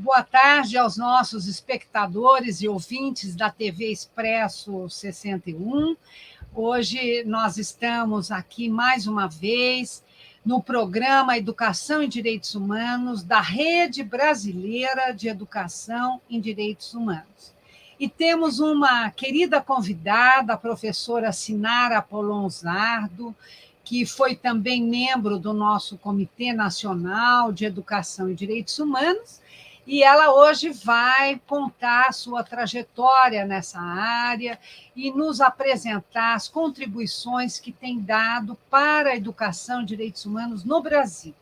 Boa tarde aos nossos espectadores e ouvintes da TV Expresso 61. Hoje nós estamos aqui mais uma vez no programa Educação em Direitos Humanos da Rede Brasileira de Educação em Direitos Humanos. E temos uma querida convidada, a professora Sinara Polonzardo, que foi também membro do nosso Comitê Nacional de Educação e Direitos Humanos, e ela hoje vai contar a sua trajetória nessa área e nos apresentar as contribuições que tem dado para a educação e direitos humanos no Brasil.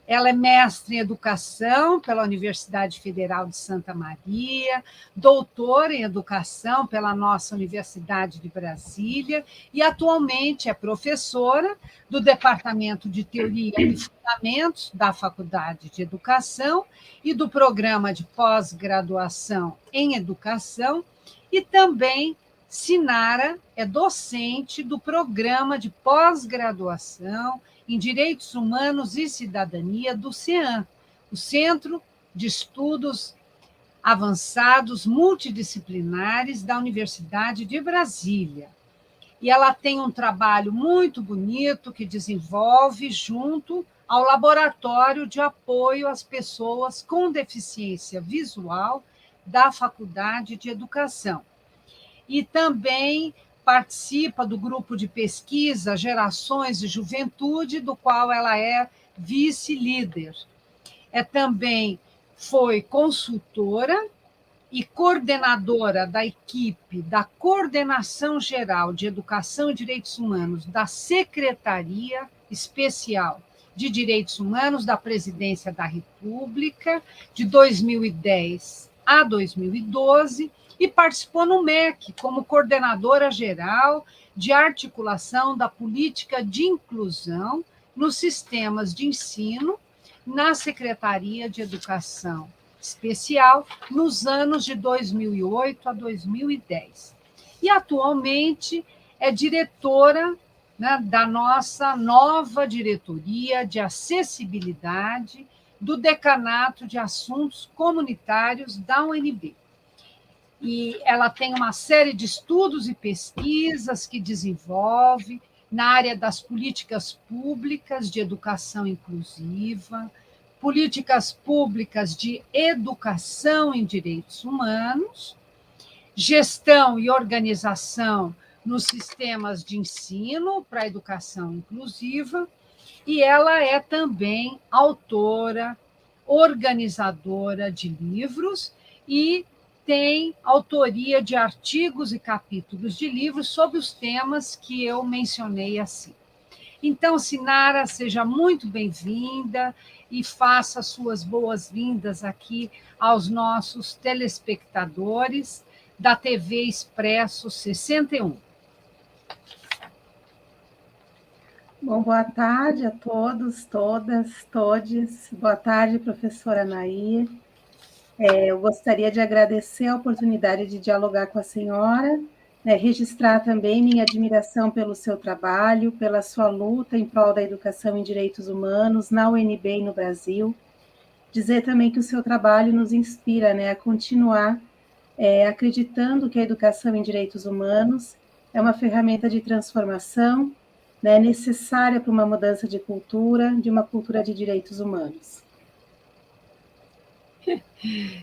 Ela é mestre em educação pela Universidade Federal de Santa Maria, doutora em educação pela nossa Universidade de Brasília e atualmente é professora do Departamento de Teoria e Fundamentos da Faculdade de Educação e do Programa de Pós-Graduação em Educação, e também Sinara é docente do Programa de Pós-Graduação em Direitos Humanos e Cidadania do CEAM, o Centro de Estudos Avançados Multidisciplinares da Universidade de Brasília. E ela tem um trabalho muito bonito que desenvolve junto ao Laboratório de Apoio às Pessoas com Deficiência Visual da Faculdade de Educação. E também participa do grupo de pesquisa Gerações e Juventude, do qual ela é vice-líder. Foi consultora e coordenadora da equipe da Coordenação Geral de Educação e Direitos Humanos da Secretaria Especial de Direitos Humanos da Presidência da República, de 2010 a 2012, e participou no MEC como coordenadora geral de articulação da política de inclusão nos sistemas de ensino na Secretaria de Educação Especial nos anos de 2008 a 2010. E atualmente é diretora, né, da nossa nova diretoria de acessibilidade do Decanato de Assuntos Comunitários da UNB. E ela tem uma série de estudos e pesquisas que desenvolve na área das políticas públicas de educação inclusiva, políticas públicas de educação em direitos humanos, gestão e organização nos sistemas de ensino para a educação inclusiva, e ela é também autora, organizadora de livros e tem autoria de artigos e capítulos de livros sobre os temas que eu mencionei assim. Então, Sinara, seja muito bem-vinda e faça suas boas-vindas aqui aos nossos telespectadores da TV Expresso 61. Bom, boa tarde a todos, todas, todes. Boa tarde, professora Anaí. Eu gostaria de agradecer a oportunidade de dialogar com a senhora, registrar também minha admiração pelo seu trabalho, pela sua luta em prol da educação em direitos humanos na UNB e no Brasil. Dizer também que o seu trabalho nos inspira, a continuar acreditando que a educação em direitos humanos é uma ferramenta de transformação, necessária para uma mudança de cultura, de uma cultura de direitos humanos.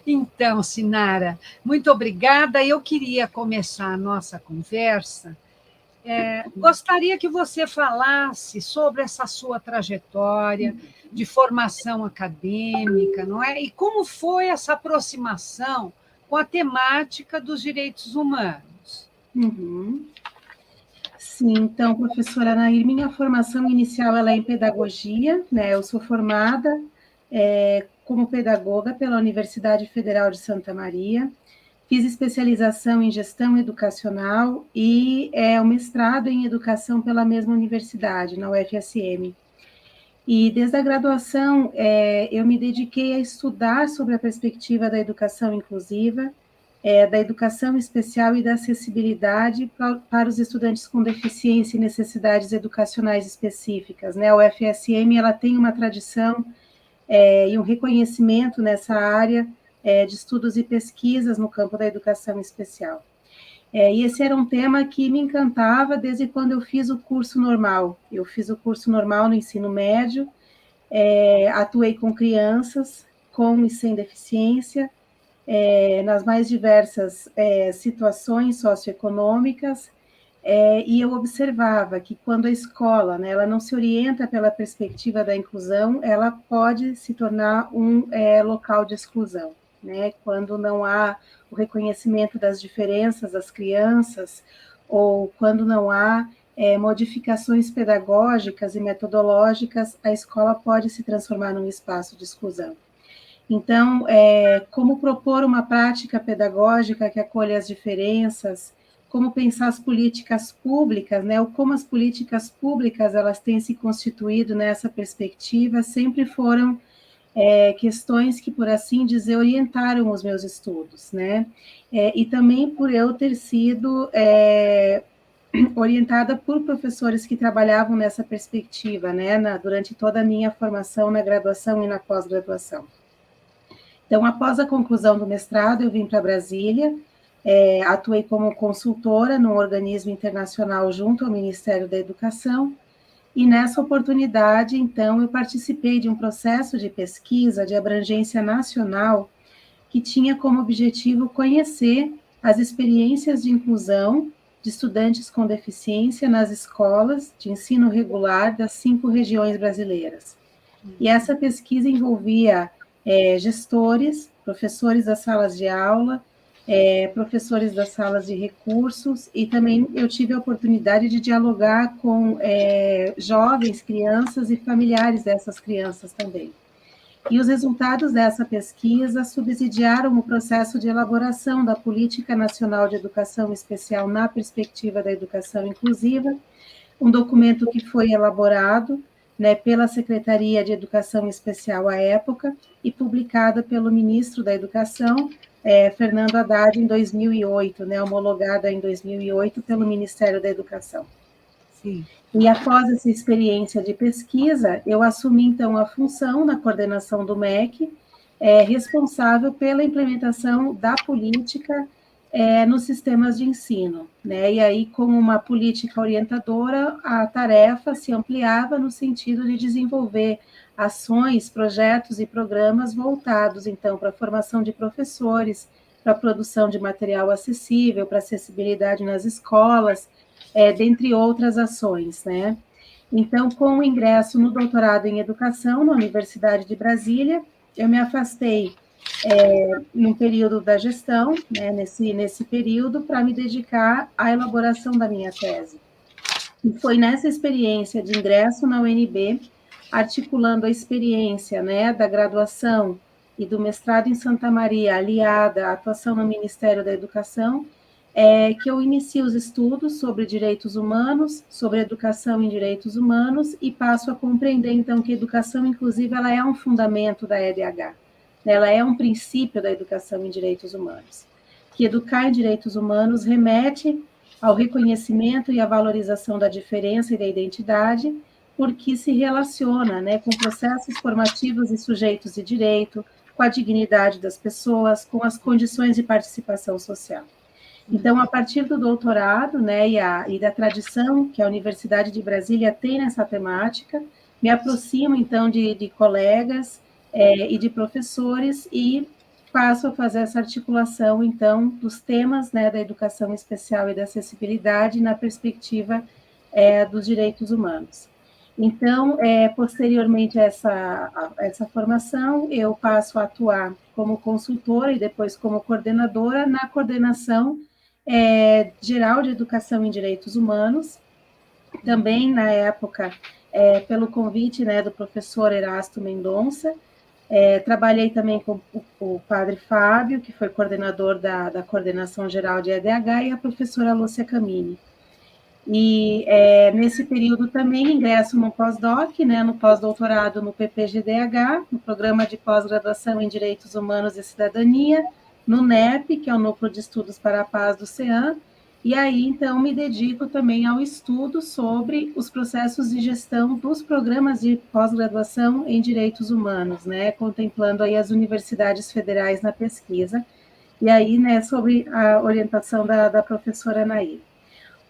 Então, Sinara, muito obrigada. Eu queria começar a nossa conversa. Gostaria que você falasse sobre essa sua trajetória de formação acadêmica, não é? E como foi essa aproximação com a temática dos direitos humanos. Uhum. Sim, então, professora Anaí, minha formação inicial ela é em pedagogia, eu sou formada como pedagoga pela Universidade Federal de Santa Maria, fiz especialização em gestão educacional e o mestrado em educação pela mesma universidade, na UFSM. E desde a graduação eu me dediquei a estudar sobre a perspectiva da educação inclusiva, da educação especial e da acessibilidade para os estudantes com deficiência e necessidades educacionais específicas. A UFSM ela tem uma tradição e um reconhecimento nessa área de estudos e pesquisas no campo da educação especial. E esse era um tema que me encantava desde quando eu fiz o curso normal. Eu fiz o curso normal no ensino médio, atuei com crianças com e sem deficiência, nas mais diversas situações socioeconômicas, e eu observava que quando a escola, né, ela não se orienta pela perspectiva da inclusão, ela pode se tornar um local de exclusão, né? Quando não há o reconhecimento das diferenças das crianças, ou quando não há modificações pedagógicas e metodológicas, a escola pode se transformar num espaço de exclusão. Então, como propor uma prática pedagógica que acolha as diferenças, como pensar as políticas públicas, né, ou como as políticas públicas elas têm se constituído nessa perspectiva, sempre foram questões que, por assim dizer, orientaram os meus estudos, né, e também por eu ter sido orientada por professores que trabalhavam nessa perspectiva, né, durante toda a minha formação na graduação e na pós-graduação. Então, após a conclusão do mestrado, eu vim para Brasília, atuei como consultora num organismo internacional junto ao Ministério da Educação, e nessa oportunidade, então, eu participei de um processo de pesquisa de abrangência nacional que tinha como objetivo conhecer as experiências de inclusão de estudantes com deficiência nas escolas de ensino regular das 5 regiões brasileiras. E essa pesquisa envolvia gestores, professores das salas de aula, professores das salas de recursos, e também eu tive a oportunidade de dialogar com jovens, crianças e familiares dessas crianças também. E os resultados dessa pesquisa subsidiaram o processo de elaboração da Política Nacional de Educação Especial na perspectiva da educação inclusiva, um documento que foi elaborado, né, pela Secretaria de Educação Especial à época e publicada pelo ministro da Educação, Fernando Haddad, em 2008, né, homologada em 2008 pelo Ministério da Educação. Sim. E após essa experiência de pesquisa, eu assumi, então, a função na coordenação do MEC, responsável pela implementação da política nos sistemas de ensino, né? E aí, como uma política orientadora, a tarefa se ampliava no sentido de desenvolver ações, projetos e programas voltados, então, para a formação de professores, para a produção de material acessível, para acessibilidade nas escolas, dentre outras ações, né? Então, com o ingresso no doutorado em educação na Universidade de Brasília, eu me afastei no período da gestão, né, nesse período, para me dedicar à elaboração da minha tese. E foi nessa experiência de ingresso na UNB, articulando a experiência, né, da graduação e do mestrado em Santa Maria, aliada à atuação no Ministério da Educação, que eu inicio os estudos sobre direitos humanos, sobre educação em direitos humanos, e passo a compreender, então, que a educação inclusiva ela é um fundamento da EDH. Ela é um princípio da educação em direitos humanos, que educar em direitos humanos remete ao reconhecimento e à valorização da diferença e da identidade, porque se relaciona, né, com processos formativos e sujeitos de direito, com a dignidade das pessoas, com as condições de participação social. Então, a partir do doutorado, né, e da tradição que a Universidade de Brasília tem nessa temática, me aproximo, então, de colegas e de professores e passo a fazer essa articulação, então, dos temas, né, da educação especial e da acessibilidade na perspectiva dos direitos humanos. Então, posteriormente a essa formação, eu passo a atuar como consultora e depois como coordenadora na coordenação geral de educação em direitos humanos, também na época, pelo convite, né, do professor Erasto Mendonça. Trabalhei também com o padre Fábio, que foi coordenador da coordenação geral de EDH, e a professora Lúcia Camini. E nesse período também ingresso no pós-doc, né, no pós-doutorado no PPGDH, no Programa de Pós-Graduação em Direitos Humanos e Cidadania, no NEP, que é o Núcleo de Estudos para a Paz do CEAM, E aí, então, me dedico também ao estudo sobre os processos de gestão dos programas de pós-graduação em direitos humanos, né, contemplando aí as universidades federais na pesquisa, e aí, né, sobre a orientação da professora Nair.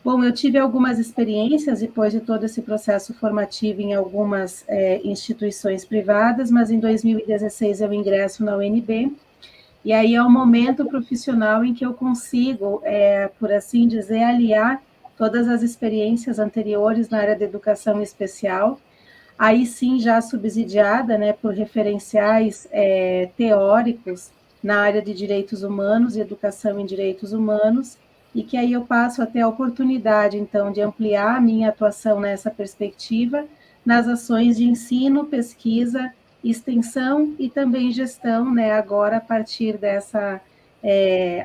Bom, eu tive algumas experiências depois de todo esse processo formativo em algumas instituições privadas, mas em 2016 eu ingresso na UNB, e aí é o momento profissional em que eu consigo, por assim dizer, aliar todas as experiências anteriores na área de educação especial, aí sim já subsidiada, né, por referenciais teóricos na área de direitos humanos e educação em direitos humanos, e que aí eu passo a ter a oportunidade, então, de ampliar a minha atuação nessa perspectiva nas ações de ensino, pesquisa, extensão e também gestão, né, agora a partir dessa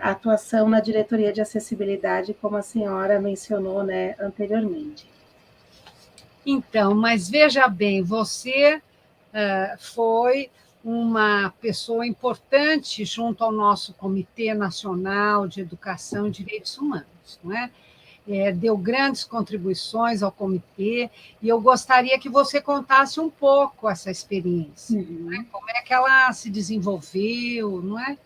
atuação na diretoria de acessibilidade, como a senhora mencionou, né, anteriormente. Então, mas veja bem, você foi uma pessoa importante junto ao nosso Comitê Nacional de Educação e Direitos Humanos, não é? Deu grandes contribuições ao comitê, e eu gostaria que você contasse um pouco essa experiência, não é? Como é que ela se desenvolveu, não é?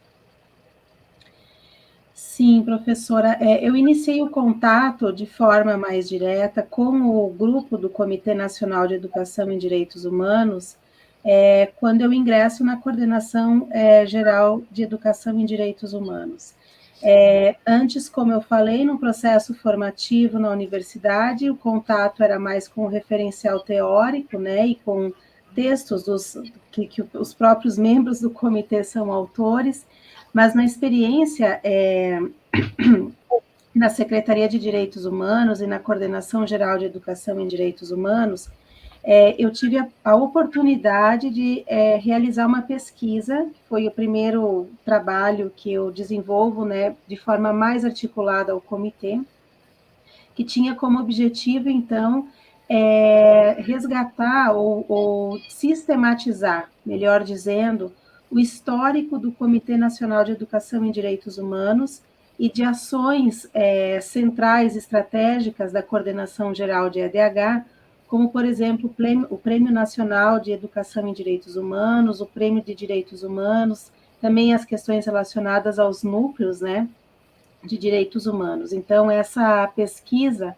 Sim, professora, eu iniciei o contato de forma mais direta com o grupo do Comitê Nacional de Educação em Direitos Humanos, quando eu ingresso na Coordenação Geral de Educação em Direitos Humanos. Antes, como eu falei, no processo formativo na universidade, o contato era mais com o referencial teórico, né, e com textos que os próprios membros do comitê são autores, mas na experiência na Secretaria de Direitos Humanos e na Coordenação Geral de Educação em Direitos Humanos, eu tive a oportunidade de realizar uma pesquisa, que foi o primeiro trabalho que eu desenvolvo, né, de forma mais articulada ao comitê, que tinha como objetivo, então, resgatar ou sistematizar, melhor dizendo, o histórico do Comitê Nacional de Educação em Direitos Humanos e de ações centrais estratégicas da Coordenação Geral de EDH, como, por exemplo, o Prêmio Nacional de Educação em Direitos Humanos, o Prêmio de Direitos Humanos, também as questões relacionadas aos núcleos, né, de direitos humanos. Então, essa pesquisa,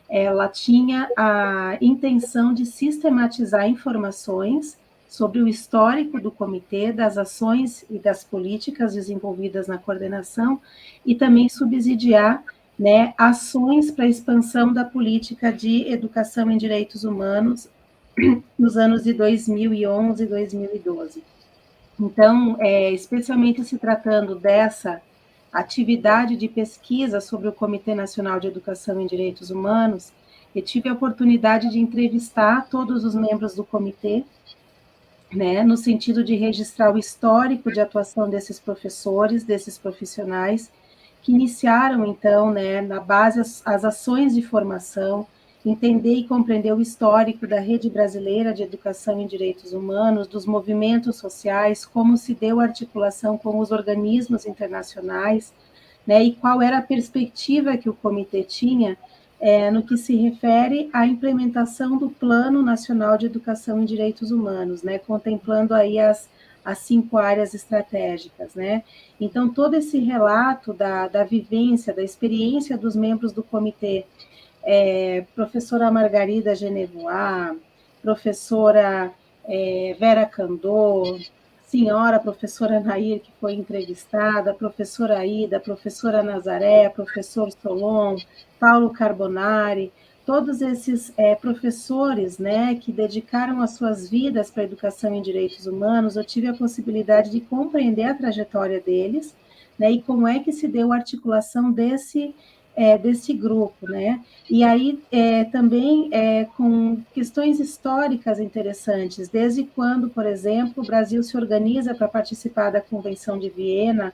ela tinha a intenção de sistematizar informações sobre o histórico do comitê, das ações e das políticas desenvolvidas na coordenação, e também subsidiar, né, ações para a expansão da política de educação em direitos humanos nos anos de 2011 e 2012. Então, especialmente se tratando dessa atividade de pesquisa sobre o Comitê Nacional de Educação em Direitos Humanos, eu tive a oportunidade de entrevistar todos os membros do comitê, né, no sentido de registrar o histórico de atuação desses professores, desses profissionais, que iniciaram, então, né, na base as ações de formação, entender e compreender o histórico da Rede Brasileira de Educação em Direitos Humanos, dos movimentos sociais, como se deu a articulação com os organismos internacionais, né, e qual era a perspectiva que o comitê tinha no que se refere à implementação do Plano Nacional de Educação em Direitos Humanos, né, contemplando aí as 5 áreas estratégicas, né? Então, todo esse relato da vivência, da experiência dos membros do comitê, professora Margarida Genevois, professora Vera Candô, senhora professora Nair, que foi entrevistada, professora Aida, professora Nazaré, professor Solon, Paulo Carbonari, todos esses professores, né, que dedicaram as suas vidas para a educação em direitos humanos, eu tive a possibilidade de compreender a trajetória deles, né, e como é que se deu a articulação desse grupo, né? E aí também com questões históricas interessantes, desde quando, por exemplo, o Brasil se organiza para participar da Convenção de Viena,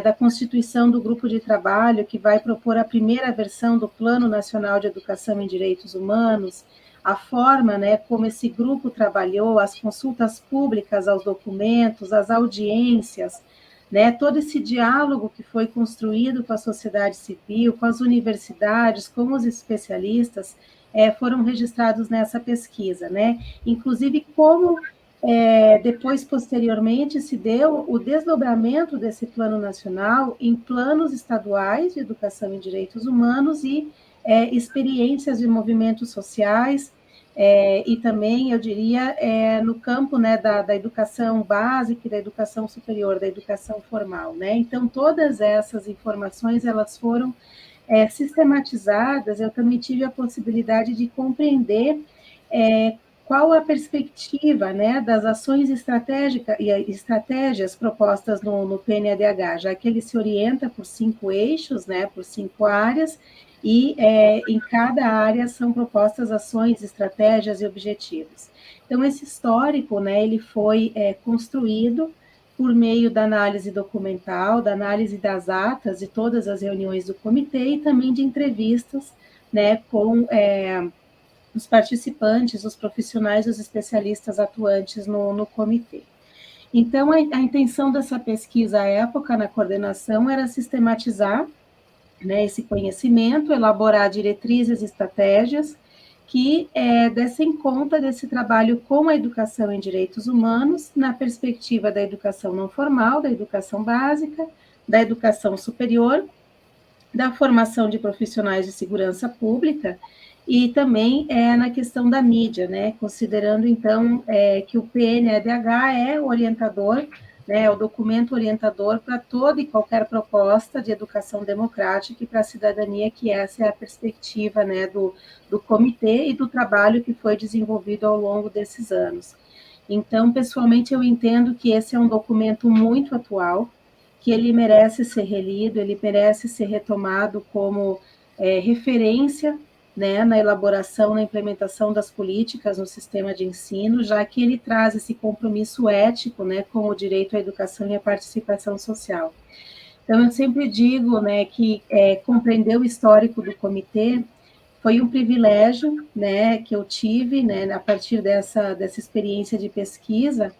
da constituição do grupo de trabalho que vai propor a primeira versão do Plano Nacional de Educação em Direitos Humanos, a forma, né, como esse grupo trabalhou, as consultas públicas aos documentos, as audiências, né, todo esse diálogo que foi construído com a sociedade civil, com as universidades, com os especialistas, foram registrados nessa pesquisa, né? Inclusive, como depois, posteriormente, se deu o desdobramento desse plano nacional em planos estaduais de educação em direitos humanos e experiências de movimentos sociais, e também, eu diria, no campo, né, da educação básica e da educação superior, da educação formal, né? Então, todas essas informações, elas foram sistematizadas. Eu também tive a possibilidade de compreender qual a perspectiva, né, das ações estratégicas e estratégias propostas no PNADH, já que ele se orienta por 5 eixos, né, por 5 áreas, e em cada área são propostas ações, estratégias e objetivos. Então, esse histórico, né, ele foi construído por meio da análise documental, da análise das atas de todas as reuniões do comitê e também de entrevistas, né, com os participantes, os profissionais, os especialistas atuantes no comitê. Então, a intenção dessa pesquisa à época, na coordenação, era sistematizar, né, esse conhecimento, elaborar diretrizes e estratégias que dessem conta desse trabalho com a educação em direitos humanos, na perspectiva da educação não formal, da educação básica, da educação superior, da formação de profissionais de segurança pública e também na questão da mídia, né, considerando, então, que o PNEDH é o orientador, né, o documento orientador para toda e qualquer proposta de educação democrática e para a cidadania, que essa é a perspectiva, né, do comitê e do trabalho que foi desenvolvido ao longo desses anos. Então, pessoalmente, eu entendo que esse é um documento muito atual, que ele merece ser relido, ele merece ser retomado como referência, né, na elaboração, na implementação das políticas no sistema de ensino, já que ele traz esse compromisso ético, né, com o direito à educação e à participação social. Então, eu sempre digo, né, que compreender o histórico do comitê foi um privilégio, né, que eu tive, né, a partir dessa experiência de pesquisa,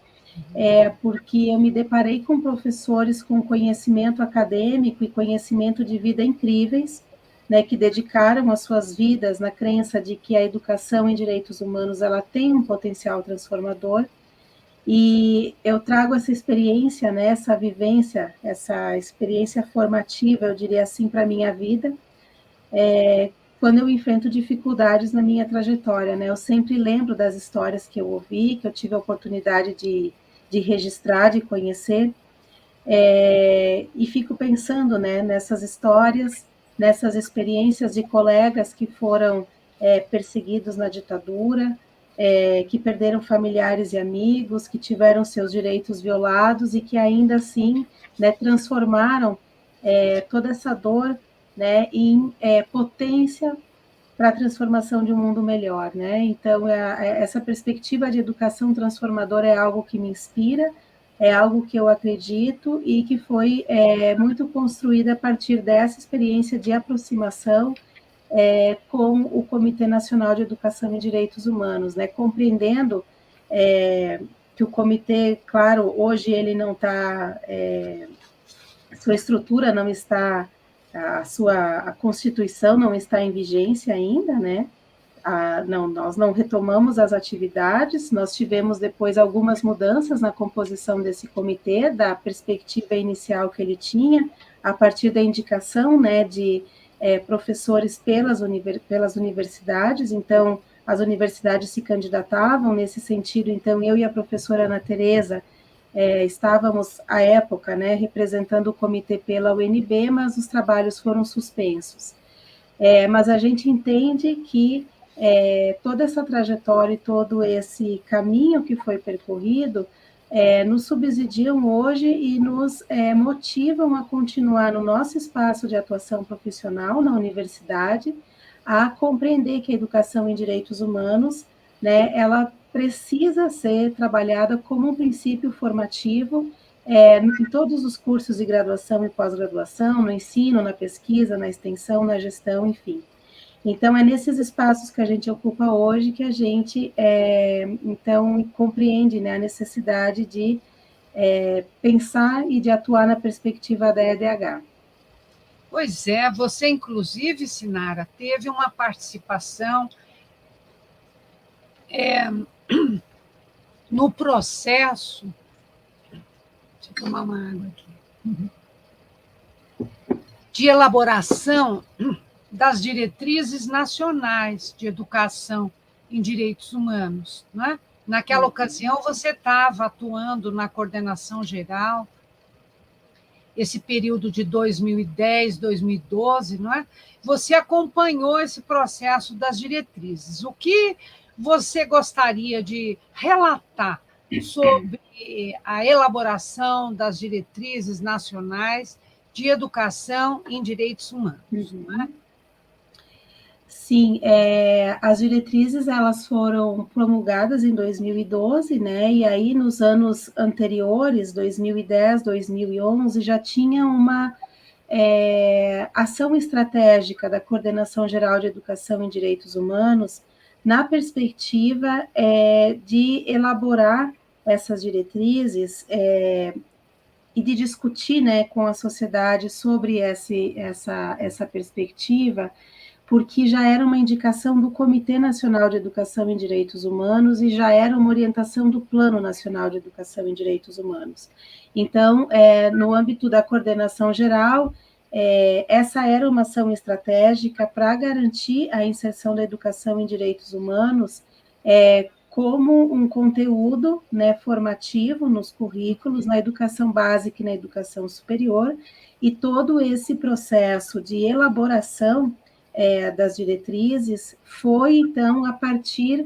porque eu me deparei com professores com conhecimento acadêmico e conhecimento de vida incríveis, né, que dedicaram as suas vidas na crença de que a educação em direitos humanos ela tem um potencial transformador, e eu trago essa experiência, né, essa vivência, essa experiência formativa, eu diria assim, para a minha vida, quando eu enfrento dificuldades na minha trajetória, né, eu sempre lembro das histórias que eu ouvi, que eu tive a oportunidade de registrar, de conhecer, e fico pensando, né, nessas histórias, nessas experiências de colegas que foram perseguidos na ditadura, que perderam familiares e amigos, que tiveram seus direitos violados e que ainda assim, né, transformaram toda essa dor, né, em potência para a transformação de um mundo melhor, né? Então, essa perspectiva de educação transformadora é algo que me inspira, é algo que eu acredito e que foi muito construída a partir dessa experiência de aproximação com o Comitê Nacional de Educação e Direitos Humanos, né? Compreendendo que o comitê, claro, hoje ele não está, sua estrutura não está, a Constituição não está em vigência ainda, né? Não, nós não retomamos as atividades, nós tivemos depois algumas mudanças na composição desse comitê, da perspectiva inicial que ele tinha, a partir da indicação, né, de professores pelas universidades. Então, as universidades se candidatavam nesse sentido. Então, eu e a professora Ana Tereza estávamos, à época, né, representando o comitê pela UNB, mas os trabalhos foram suspensos. Mas a gente entende que toda essa trajetória e todo esse caminho que foi percorrido nos subsidiam hoje e nos motivam a continuar no nosso espaço de atuação profissional na universidade, a compreender que a educação em direitos humanos, né, ela precisa ser trabalhada como um princípio formativo em todos os cursos de graduação e pós-graduação, no ensino, na pesquisa, na extensão, na gestão, enfim. Então, é nesses espaços que a gente ocupa hoje que a gente, então, compreende, né, a necessidade de pensar e de atuar na perspectiva da EDH. Pois é, você, inclusive, Sinara, teve uma participação no processo. Deixa eu tomar uma água aqui. De elaboração das diretrizes nacionais de educação em direitos humanos. Não é? Naquela ocasião, você estava atuando na coordenação geral, esse período de 2010, 2012, não é? Você acompanhou esse processo das diretrizes. O que você gostaria de relatar sobre a elaboração das diretrizes nacionais de educação em direitos humanos? Não é? Sim, as diretrizes elas foram promulgadas em 2012, né? E aí nos anos anteriores, 2010, 2011, já tinha uma ação estratégica da Coordenação Geral de Educação em Direitos Humanos na perspectiva de elaborar essas diretrizes e de discutir, né, com a sociedade sobre essa perspectiva, porque já era uma indicação do Comitê Nacional de Educação em Direitos Humanos e já era uma orientação do Plano Nacional de Educação em Direitos Humanos. Então, no âmbito da coordenação geral, essa era uma ação estratégica para garantir a inserção da educação em direitos humanos como um conteúdo, né, formativo nos currículos, na educação básica e na educação superior, e todo esse processo de elaboração das diretrizes foi, então, a partir,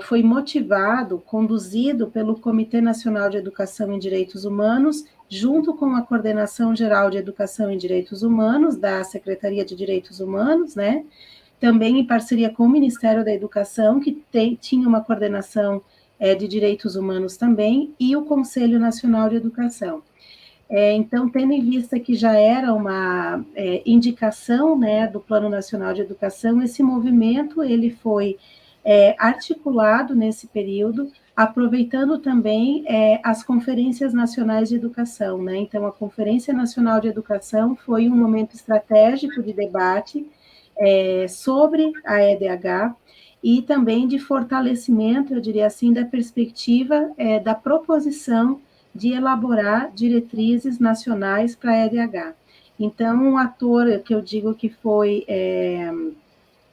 foi motivado, conduzido pelo Comitê Nacional de Educação em Direitos Humanos, junto com a Coordenação Geral de Educação em Direitos Humanos, da Secretaria de Direitos Humanos, né? Também em parceria com o Ministério da Educação, que tinha uma coordenação de direitos humanos também, e o Conselho Nacional de Educação. Então, tendo em vista que já era uma indicação, né, do Plano Nacional de Educação, esse movimento ele foi articulado nesse período, aproveitando também as conferências nacionais de educação, né? Então, a Conferência Nacional de Educação foi um momento estratégico de debate sobre a EDH e também de fortalecimento, eu diria assim, da perspectiva da proposição de elaborar diretrizes nacionais para a EDH. Então, um ator que eu digo que foi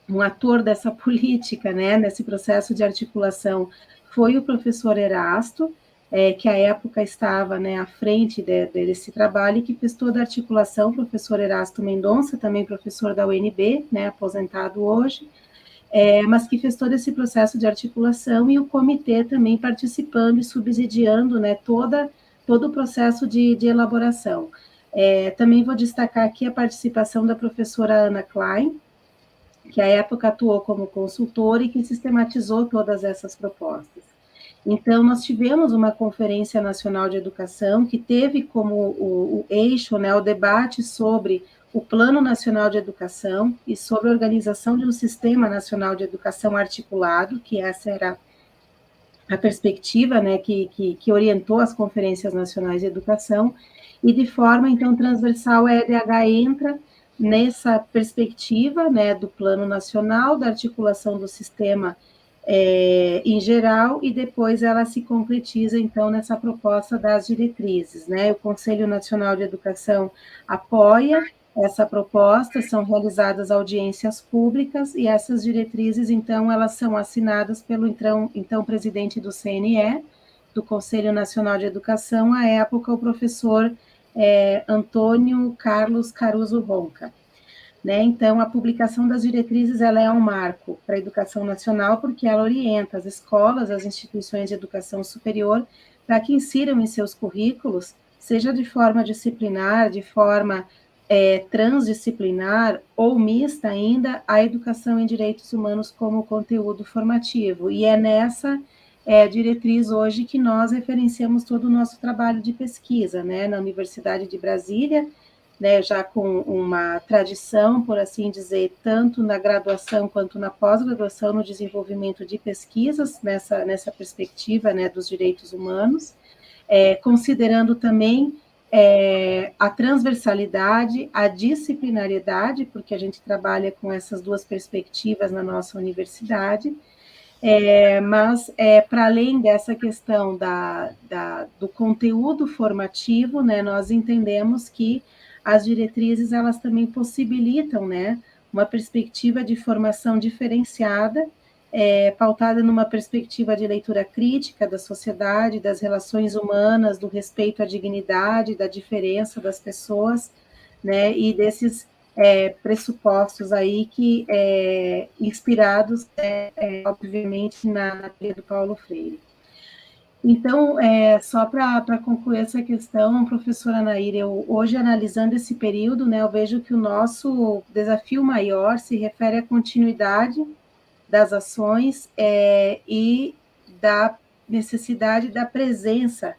um ator dessa política, né, nesse processo de articulação, foi o professor Erasto, que à época estava, né, à frente desse trabalho e que fez toda a articulação, o professor Erasto Mendonça, também professor da UNB, né, aposentado hoje, mas que fez todo esse processo de articulação e o comitê também participando e subsidiando, né, todo o processo de elaboração. Também vou destacar aqui a participação da professora Ana Klein, que à época atuou como consultora e que sistematizou todas essas propostas. Então, nós tivemos uma Conferência Nacional de Educação que teve como o eixo, né, o debate sobre o Plano Nacional de Educação e sobre a organização de um Sistema Nacional de Educação articulado, que essa era a perspectiva, né, que orientou as Conferências Nacionais de Educação, e de forma, então, transversal, a EDH entra nessa perspectiva, né, do Plano Nacional, da articulação do sistema em geral, e depois ela se concretiza, então, nessa proposta das diretrizes, né? O Conselho Nacional de Educação apoia essa proposta, são realizadas audiências públicas, e essas diretrizes, então, elas são assinadas pelo, então presidente do CNE, do Conselho Nacional de Educação, à época, o professor Antônio Carlos Caruso Ronca. Né? Então, a publicação das diretrizes ela é um marco para a educação nacional, porque ela orienta as escolas, as instituições de educação superior, para que insiram em seus currículos, seja de forma disciplinar, de forma transdisciplinar ou mista ainda, a educação em direitos humanos como conteúdo formativo. E é nessa diretriz hoje que nós referenciamos todo o nosso trabalho de pesquisa, né? Na Universidade de Brasília, né, já com uma tradição, por assim dizer, tanto na graduação quanto na pós-graduação, no desenvolvimento de pesquisas nessa perspectiva, né, dos direitos humanos. considerando também a transversalidade, a disciplinariedade, porque a gente trabalha com essas duas perspectivas na nossa universidade, mas, para além dessa questão do conteúdo formativo, né, nós entendemos que as diretrizes, elas também possibilitam, né, uma perspectiva de formação diferenciada, pautada numa perspectiva de leitura crítica da sociedade, das relações humanas, do respeito à dignidade, da diferença das pessoas, né, e desses pressupostos aí que inspirados, obviamente, na teoria do Paulo Freire. Então, só para concluir essa questão, professora Nair, hoje analisando esse período, né, eu vejo que o nosso desafio maior se refere à continuidade das ações e da necessidade da presença,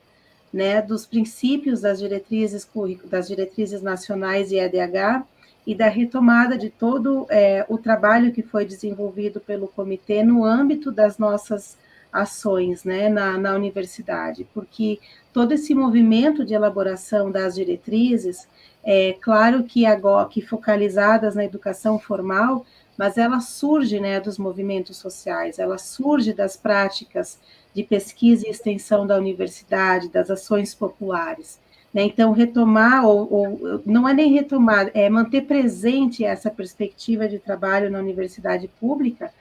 né, dos princípios das diretrizes nacionais e EDH, e da retomada de todo o trabalho que foi desenvolvido pelo comitê no âmbito das nossas ações, né, na universidade, porque todo esse movimento de elaboração das diretrizes, claro que agora que focalizadas na educação formal, mas ela surge, né, dos movimentos sociais, ela surge das práticas de pesquisa e extensão da universidade, das ações populares. Né? Então, retomar, ou não é nem retomar, é manter presente essa perspectiva de trabalho na universidade pública,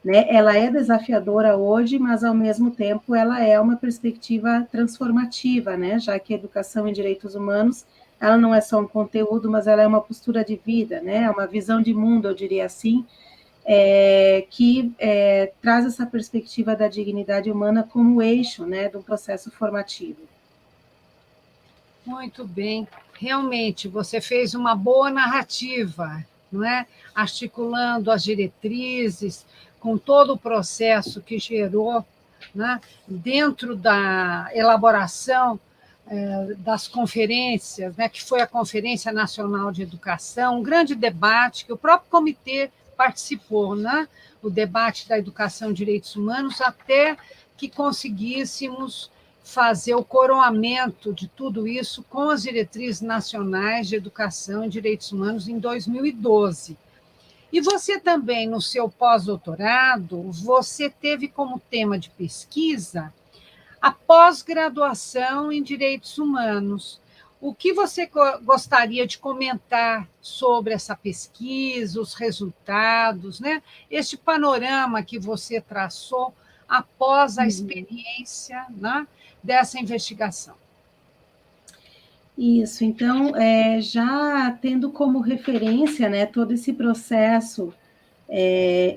né? Ela é desafiadora hoje, mas, ao mesmo tempo, ela é uma perspectiva transformativa, né? Já que a educação em direitos humanos, ela não é só um conteúdo, mas ela é uma postura de vida, né? É uma visão de mundo, eu diria assim, que traz essa perspectiva da dignidade humana como eixo, né, do processo formativo. Muito bem. Realmente, você fez uma boa narrativa, não é? Articulando as diretrizes, com todo o processo que gerou, né, dentro da elaboração das conferências, né, que foi a Conferência Nacional de Educação, um grande debate que o próprio comitê participou, né, o debate da educação e direitos humanos, até que conseguíssemos fazer o coroamento de tudo isso com as diretrizes nacionais de educação e direitos humanos em 2012. E você também, no seu pós-doutorado, você teve como tema de pesquisa a pós-graduação em direitos humanos. O que você gostaria de comentar sobre essa pesquisa, os resultados, né? Este panorama que você traçou após a experiência, né, dessa investigação? Isso, então, já tendo como referência, né, todo esse processo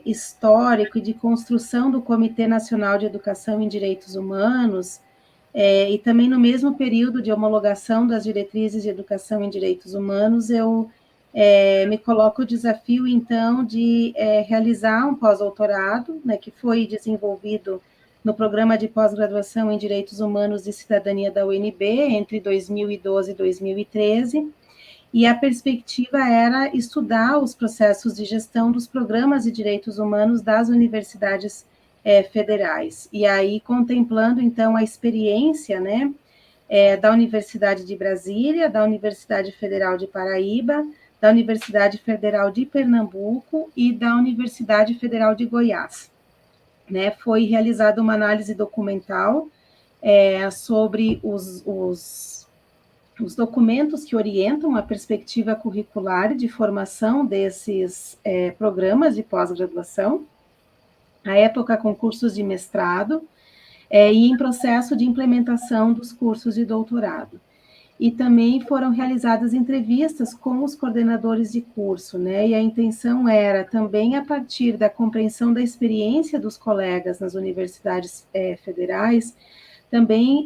histórico e de construção do Comitê Nacional de Educação em Direitos Humanos, e também no mesmo período de homologação das diretrizes de educação em direitos humanos, eu me coloco o desafio, então, de realizar um pós-doutorado, né, que foi desenvolvido no Programa de Pós-Graduação em Direitos Humanos e Cidadania da UNB, entre 2012 e 2013, e a perspectiva era estudar os processos de gestão dos programas de direitos humanos das universidades federais, e aí contemplando, então, a experiência, né, da Universidade de Brasília, da Universidade Federal de Paraíba, da Universidade Federal de Pernambuco e da Universidade Federal de Goiás. Né, foi realizada uma análise documental sobre os documentos que orientam a perspectiva curricular de formação desses programas de pós-graduação, à época com cursos de mestrado, e em processo de implementação dos cursos de doutorado. E também foram realizadas entrevistas com os coordenadores de curso, né? E a intenção era também, a partir da compreensão da experiência dos colegas nas universidades federais, também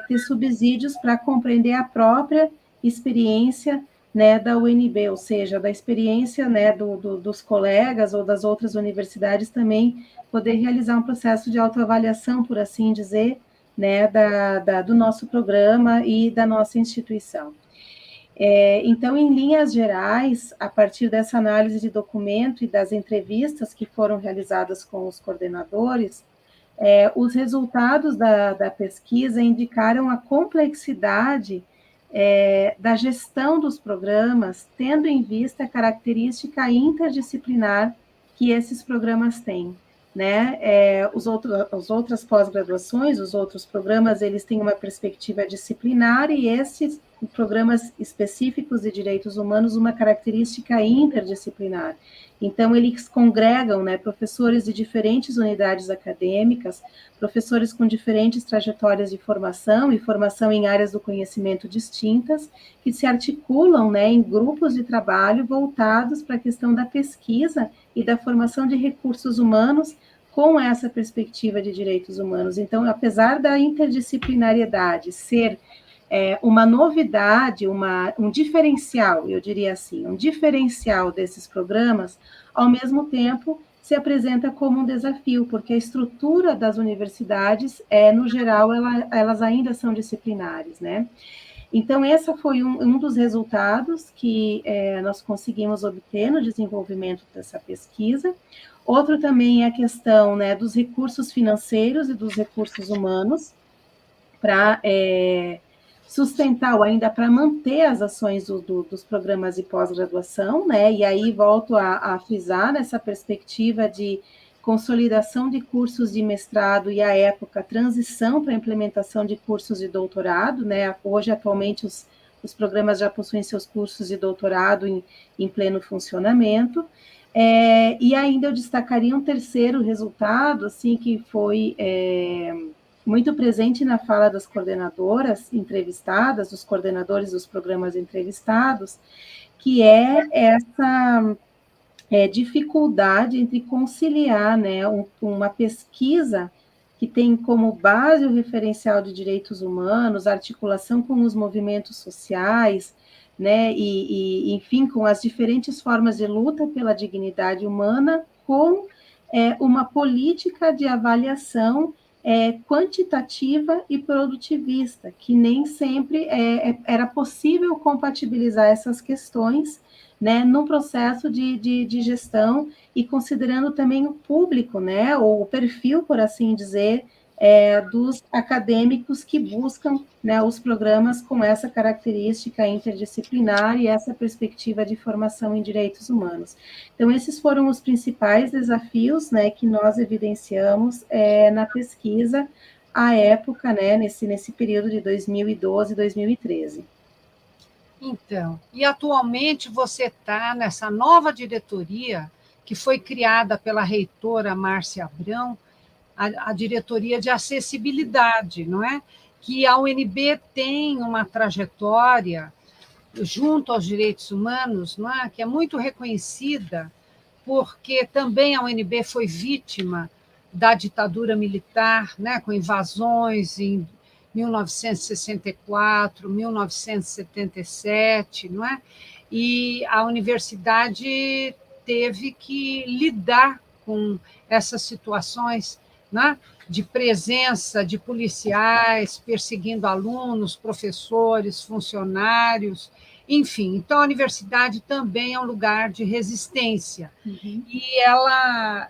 ter subsídios para compreender a própria experiência, né, da UNB, ou seja, da experiência, né, dos colegas ou das outras universidades, também poder realizar um processo de autoavaliação, por assim dizer, né, do nosso programa e da nossa instituição. Então, em linhas gerais, a partir dessa análise de documento e das entrevistas que foram realizadas com os coordenadores, Os resultados da pesquisa indicaram a complexidade da gestão dos programas, tendo em vista a característica interdisciplinar que esses programas têm, né? As outras pós-graduações, os outros programas, eles têm uma perspectiva disciplinar, e esses programas específicos de direitos humanos, uma característica interdisciplinar. Então, eles congregam, né, professores de diferentes unidades acadêmicas, professores com diferentes trajetórias de formação e formação em áreas do conhecimento distintas, que se articulam, né, em grupos de trabalho voltados para a questão da pesquisa e da formação de recursos humanos com essa perspectiva de direitos humanos. Então, apesar da interdisciplinariedade ser uma novidade, um diferencial, eu diria assim, um diferencial desses programas, ao mesmo tempo se apresenta como um desafio, porque a estrutura das universidades, no geral, elas ainda são disciplinares, né? Então, esse foi um dos resultados que nós conseguimos obter no desenvolvimento dessa pesquisa. Outro também é a questão, né, dos recursos financeiros e dos recursos humanos para sustentar, ou ainda para manter as ações dos programas de pós-graduação, né? E aí volto a frisar nessa perspectiva de consolidação de cursos de mestrado e, à época, transição para a implementação de cursos de doutorado, né? Hoje, atualmente, os programas já possuem seus cursos de doutorado em pleno funcionamento. E ainda eu destacaria um terceiro resultado, assim, que foi muito presente na fala das coordenadoras entrevistadas, dos coordenadores dos programas entrevistados, que é essa dificuldade entre conciliar, né, uma pesquisa que tem como base o referencial de direitos humanos, a articulação com os movimentos sociais, né, enfim, com as diferentes formas de luta pela dignidade humana, com uma política de avaliação quantitativa e produtivista, que nem sempre era possível compatibilizar essas questões, né, no processo de gestão, e considerando também o público, né, ou o perfil, por assim dizer, dos acadêmicos que buscam, né, os programas com essa característica interdisciplinar e essa perspectiva de formação em direitos humanos. Então, esses foram os principais desafios, né, que nós evidenciamos na pesquisa à época, né, nesse período de 2012 e 2013. Então, e atualmente você está nessa nova diretoria que foi criada pela reitora Márcia Abrão, a diretoria de acessibilidade, não é? Que a UNB tem uma trajetória junto aos direitos humanos, não é? Que é muito reconhecida, porque também a UNB foi vítima da ditadura militar, né? Com invasões em 1964, 1977, não é? E a universidade teve que lidar com essas situações, né? De presença de policiais perseguindo alunos, professores, funcionários, enfim. Então, a universidade também é um lugar de resistência. Uhum. E ela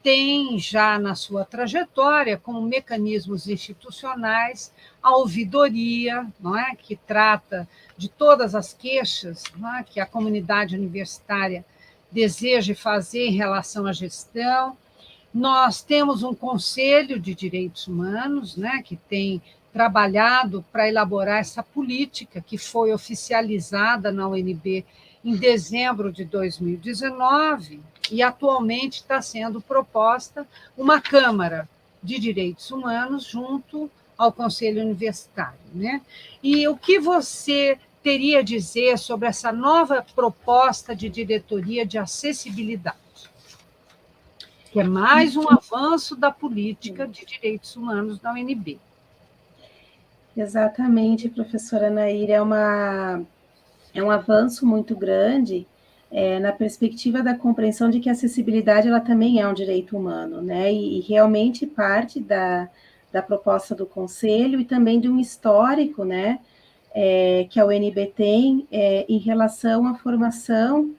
tem já na sua trajetória, como mecanismos institucionais, a ouvidoria, não é? Que trata de todas as queixas, não é? Que a comunidade universitária deseja fazer em relação à gestão. Nós temos um Conselho de Direitos Humanos, né, que tem trabalhado para elaborar essa política que foi oficializada na UNB em dezembro de 2019, e atualmente está sendo proposta uma Câmara de Direitos Humanos junto ao Conselho Universitário, né? E o que você teria a dizer sobre essa nova proposta de diretoria de acessibilidade? Que é mais um avanço da política de direitos humanos da UNB. Exatamente, professora Nair, é um avanço muito grande na perspectiva da compreensão de que a acessibilidade ela também é um direito humano, né? E realmente parte da proposta do Conselho e também de um histórico, né? Que a UNB tem em relação à formação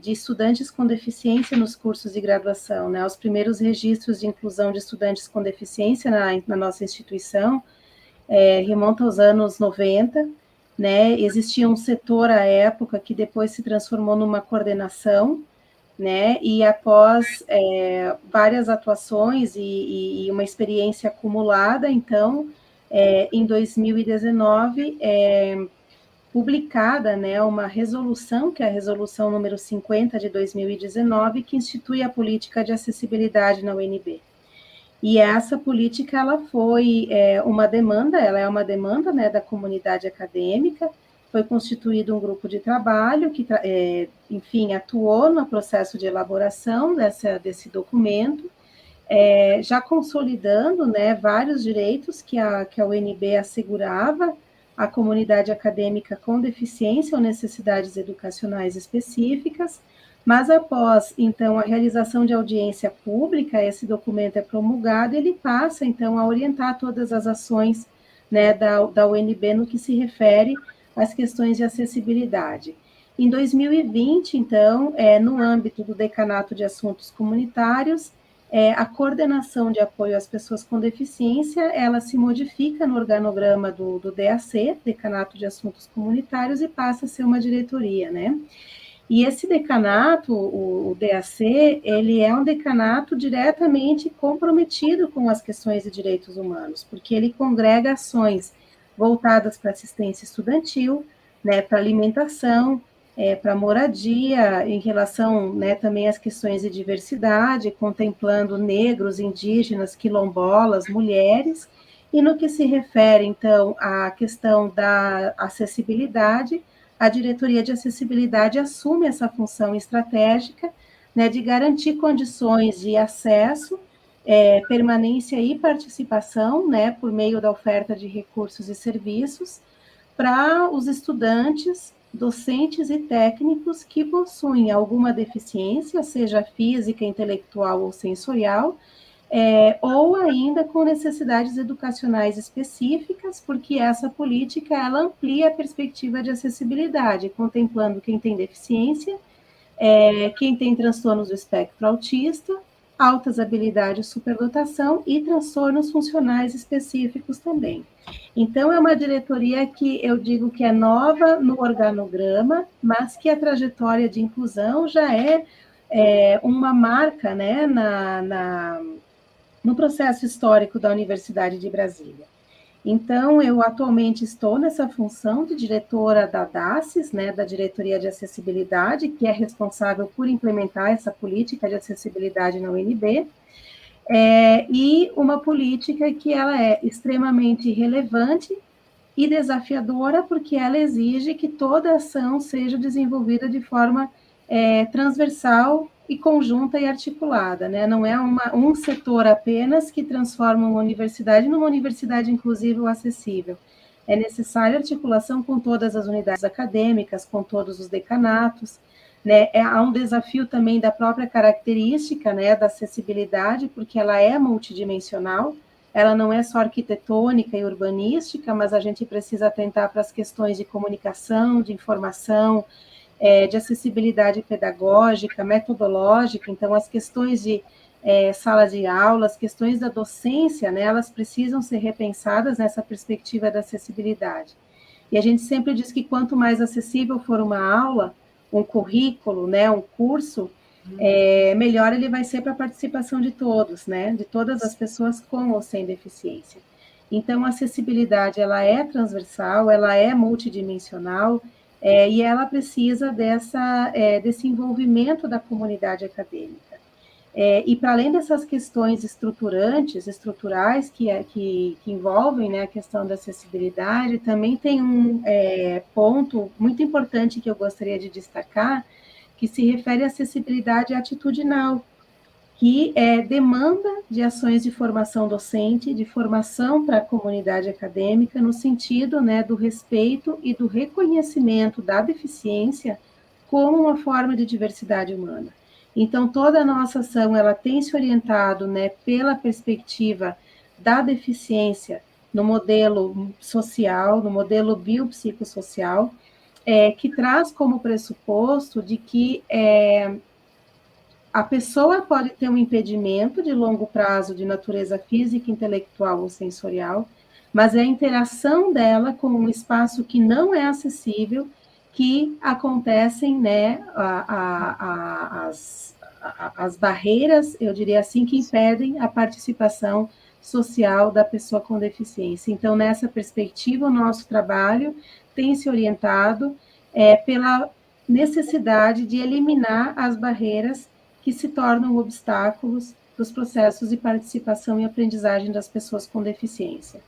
de estudantes com deficiência nos cursos de graduação, né? Os primeiros registros de inclusão de estudantes com deficiência na nossa instituição remontam aos anos 90, né? Existia um setor à época que depois se transformou numa coordenação, né? E após várias atuações e uma experiência acumulada, então, em 2019, publicada, né, uma resolução, que é a resolução número 50 de 2019, que institui a política de acessibilidade na UNB. E essa política, ela foi uma demanda, ela é uma demanda, né, da comunidade acadêmica. Foi constituído um grupo de trabalho que, enfim, atuou no processo de elaboração desse documento, já consolidando, né, vários direitos que a UNB assegurava à comunidade acadêmica com deficiência ou necessidades educacionais específicas, mas após, então, a realização de audiência pública, esse documento é promulgado e ele passa, então, a orientar todas as ações, né, da UNB no que se refere às questões de acessibilidade. Em 2020, então, no âmbito do Decanato de Assuntos Comunitários, a coordenação de apoio às pessoas com deficiência, ela se modifica no organograma do DAC, Decanato de Assuntos Comunitários, e passa a ser uma diretoria, né? E esse decanato, o DAC, ele é um decanato diretamente comprometido com as questões de direitos humanos, porque ele congrega ações voltadas para assistência estudantil, né, para alimentação, para moradia, em relação, né, também às questões de diversidade, contemplando negros, indígenas, quilombolas, mulheres, e no que se refere, então, à questão da acessibilidade, a diretoria de acessibilidade assume essa função estratégica, né, de garantir condições de acesso, permanência e participação, né, por meio da oferta de recursos e serviços, para os estudantes, docentes e técnicos que possuem alguma deficiência, seja física, intelectual ou sensorial, ou ainda com necessidades educacionais específicas, porque essa política ela amplia a perspectiva de acessibilidade, contemplando quem tem deficiência, quem tem transtornos do espectro autista, altas habilidades, superdotação e transtornos funcionais específicos também. Então, é uma diretoria que eu digo que é nova no organograma, mas que a trajetória de inclusão já é uma marca, né, no processo histórico da Universidade de Brasília. Então, eu atualmente estou nessa função de diretora da DACES, né, da Diretoria de Acessibilidade, que é responsável por implementar essa política de acessibilidade na UNB, e uma política que ela é extremamente relevante e desafiadora, porque ela exige que toda ação seja desenvolvida de forma transversal e conjunta e articulada, né? Não é um setor apenas que transforma uma universidade numa universidade inclusiva ou acessível. É necessária articulação com todas as unidades acadêmicas, com todos os decanatos, né? Há um desafio também da própria característica, né, da acessibilidade, porque ela é multidimensional, ela não é só arquitetônica e urbanística, mas a gente precisa atentar para as questões de comunicação, de informação, de acessibilidade pedagógica, metodológica. Então, as questões de sala de aula, as questões da docência, né, elas precisam ser repensadas nessa perspectiva da acessibilidade. E a gente sempre diz que quanto mais acessível for uma aula, um currículo, né, um curso, melhor ele vai ser para a participação de todos, né, de todas as pessoas com ou sem deficiência. Então, a acessibilidade, ela é transversal, ela é multidimensional, e ela precisa desse envolvimento da comunidade acadêmica. E para além dessas questões estruturais, que envolvem, né, a questão da acessibilidade, também tem um ponto muito importante que eu gostaria de destacar, que se refere à acessibilidade atitudinal, que demanda de ações de formação docente, de formação para a comunidade acadêmica, no sentido, né, do respeito e do reconhecimento da deficiência como uma forma de diversidade humana. Então, toda a nossa ação, ela tem se orientado, né, pela perspectiva da deficiência no modelo social, no modelo biopsicossocial, que traz como pressuposto de que a pessoa pode ter um impedimento de longo prazo de natureza física, intelectual ou sensorial, mas é a interação dela com um espaço que não é acessível que acontecem, né, as barreiras, eu diria assim, que impedem a participação social da pessoa com deficiência. Então, nessa perspectiva, o nosso trabalho tem se orientado pela necessidade de eliminar as barreiras que se tornam obstáculos dos processos de participação e aprendizagem das pessoas com deficiência.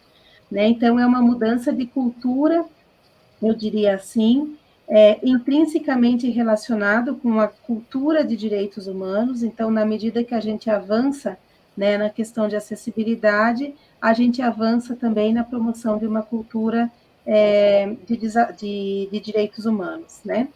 Né? Então, é uma mudança de cultura, eu diria assim, intrinsecamente relacionado com a cultura de direitos humanos. Então, na medida que a gente avança, né, na questão de acessibilidade, a gente avança também na promoção de uma cultura de direitos humanos, né?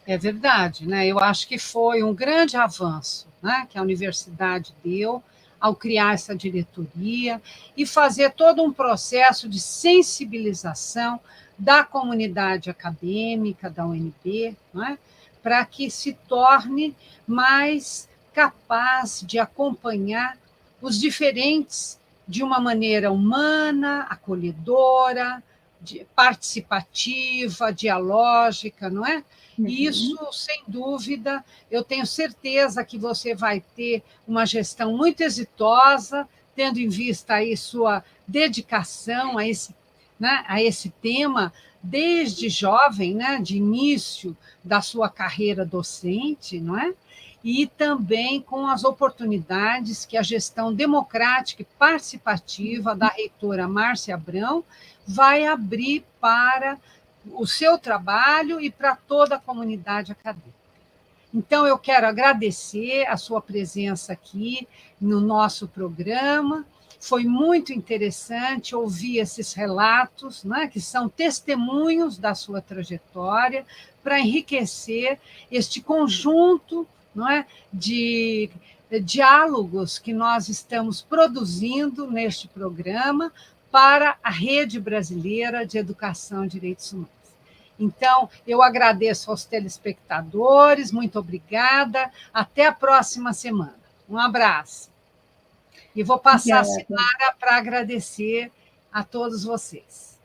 É verdade, né? Eu acho que foi um grande avanço, né, que a universidade deu ao criar essa diretoria e fazer todo um processo de sensibilização da comunidade acadêmica da UNB, né, para que se torne mais capaz de acompanhar os diferentes de uma maneira humana, acolhedora, participativa, dialógica, não é? E isso, sem dúvida, eu tenho certeza que você vai ter uma gestão muito exitosa, tendo em vista aí sua dedicação a esse, né, a esse tema, desde jovem, né, de início da sua carreira docente, não é? E também com as oportunidades que a gestão democrática e participativa da reitora Márcia Abrão vai abrir para o seu trabalho e para toda a comunidade acadêmica. Então, eu quero agradecer a sua presença aqui no nosso programa. Foi muito interessante ouvir esses relatos, né, que são testemunhos da sua trajetória, para enriquecer este conjunto, não é, de diálogos que nós estamos produzindo neste programa para a Rede Brasileira de Educação e Direitos Humanos. Então, eu agradeço aos telespectadores, muito obrigada. Até a próxima semana. Um abraço. E vou passar a Sinara para agradecer a todos vocês.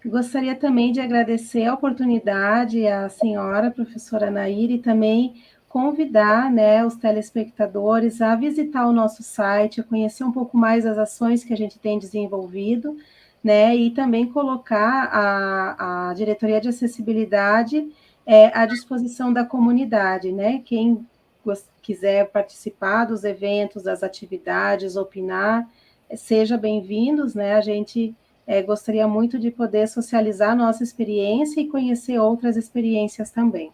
Gostaria também de agradecer a oportunidade à senhora professora Nair e também convidar, né, os telespectadores a visitar o nosso site, a conhecer um pouco mais as ações que a gente tem desenvolvido, né, e também colocar a Diretoria de Acessibilidade à disposição da comunidade, né, quem quiser participar dos eventos, das atividades, opinar, seja bem-vindos, né, a gente gostaria muito de poder socializar nossa experiência e conhecer outras experiências também.